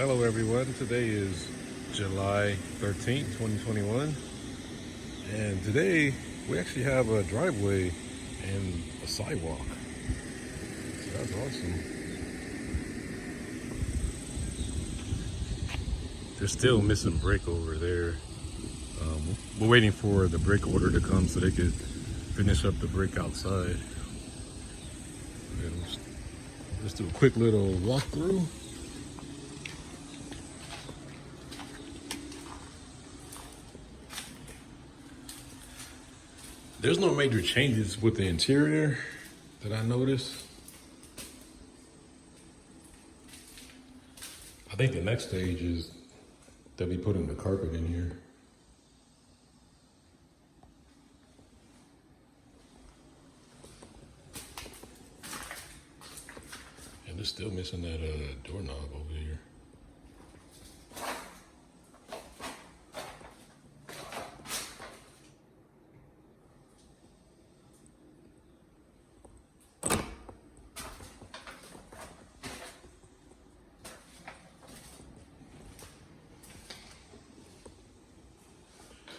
Hello everyone, today is July 13th, 2021, and today we actually have a driveway and a sidewalk. So that's awesome. They're still missing brick over there. We're waiting for the brick order to come so they could finish up the brick outside. And let's do a quick little walkthrough. There's no major changes with the interior that I noticed. I think the next stage is they'll be putting the carpet in here. And they're still missing that doorknob over here.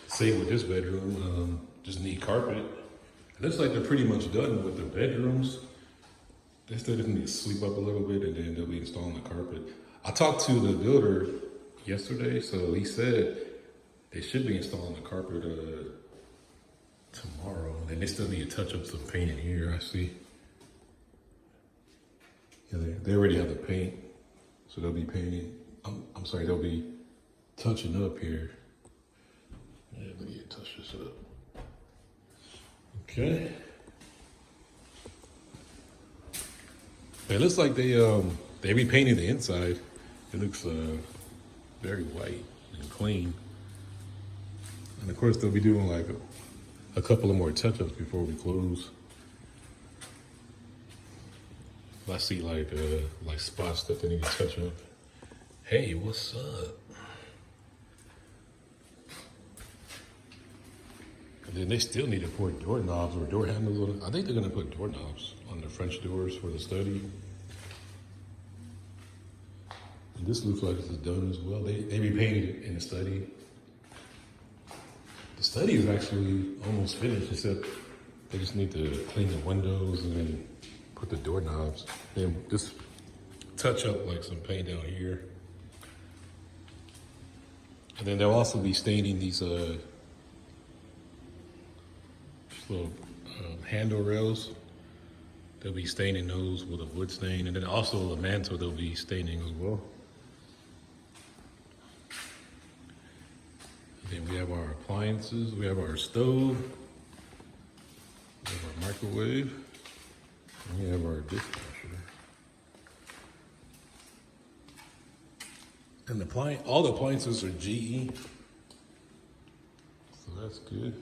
Same with this bedroom, just need carpet. It looks like they're pretty much done with the bedrooms. They still just need to sweep up a little bit and then they'll be installing the carpet. I talked to the builder yesterday, so he said they should be installing the carpet tomorrow. And they still need to touch up some paint in here, I see. Yeah, they already have the paint, so they'll be painting. I'm sorry, they'll be touching up here. Yeah, we need to touch this up. Okay. It looks like they repainted the inside. It looks very white and clean. And of course they'll be doing like a couple of more touch-ups before we close. I see like spots that they need to touch up. Hey, what's up? And then they still need to put doorknobs or door handles on it. I think they're gonna put doorknobs on the French doors for the study. And this looks like it's done as well. They repainted it in the study. The study is actually almost finished, except they just need to clean the windows and then put the doorknobs. Then just touch up like some paint down here. And then they'll also be staining these little handle rails. They'll be staining those with a wood stain, and then also the mantle they'll be staining as well. And then we have our appliances. We have our stove. We have our microwave. And we have our dishwasher. And all the appliances are GE, so that's good.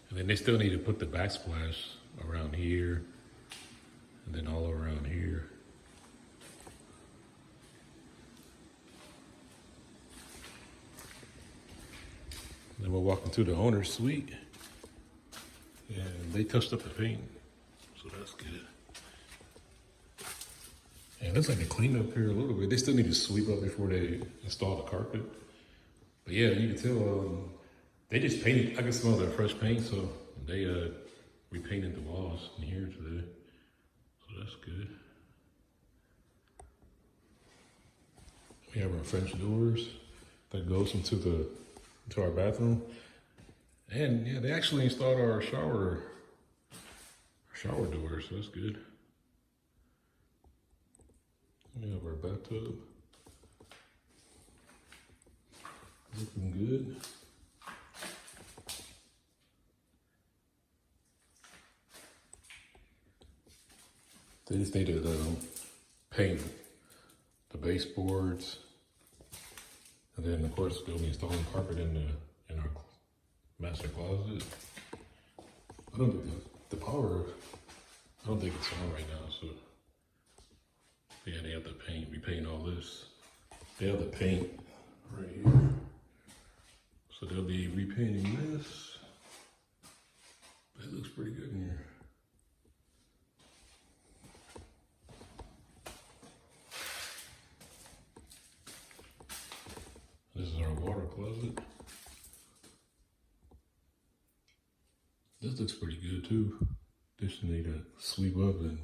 And then they still need to put the backsplash around here and then all around here. And then we're walking through the owner's suite and they touched up the paint, so that's good. And it looks like they cleaned up here a little bit. They still need to sweep up before they install the carpet. But yeah, you can tell they just painted. I can smell their fresh paint, so they repainted the walls in here today. So that's good. We have our French doors that goes into our bathroom. And yeah, they actually installed our shower doors, so that's good. We have our bathtub. Looking good. They just need to paint the baseboards, and then of course they'll be installing carpet in our master closet. I don't think the power. I don't think it's on right now. So yeah, they have to repaint all this. They have the paint right here. So they'll be repainting this. But it looks pretty good in here. This is our water closet. This looks pretty good too. Just need to sweep up, and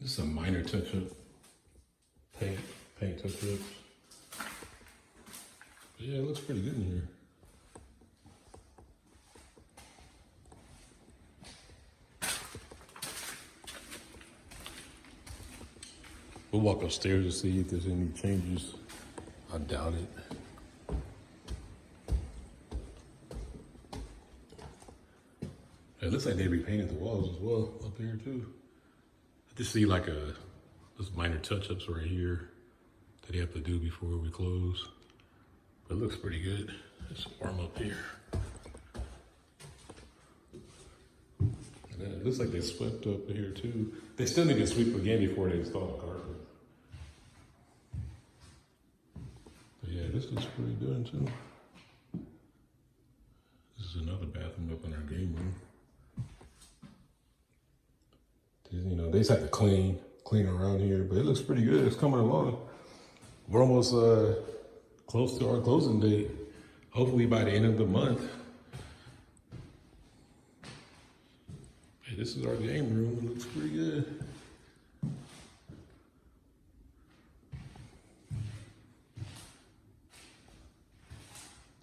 this is a minor touch up. Paint touch ups. But yeah, it looks pretty good in here. We'll walk upstairs to see if there's any changes. I doubt it. It looks like they repainted the walls as well up here too. I just see like those minor touch-ups right here that they have to do before we close. But it looks pretty good. It's warm up here. And then it looks like they swept up here too. They still need to sweep again before they install the carpet. But yeah, this looks pretty good too. This is another bathroom up in our game room. You know, they just have to clean around here, but it looks pretty good. It's coming along. We're almost close to our closing date. Hopefully by the end of the month. Hey, this is our game room. It looks pretty good.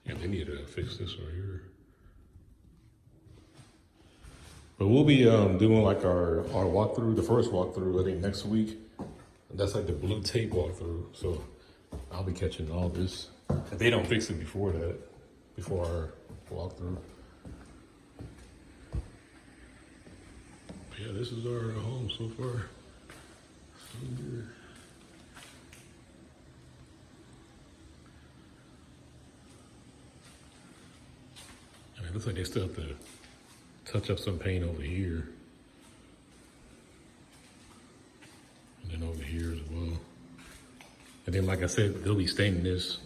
Yeah, they need to fix this right here. But we'll be doing like our walkthrough, the first walkthrough, I think next week. That's like the blue tape walkthrough. So I'll be catching all this. If they don't fix it before that, before our walkthrough. But yeah, this is our home so far. I mean, it looks like they still have to touch up some paint over here. And then over here as well. And then, like I said, they'll be staining this,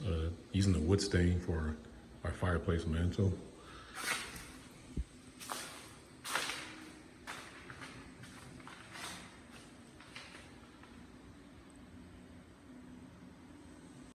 using the wood stain for our fireplace mantle.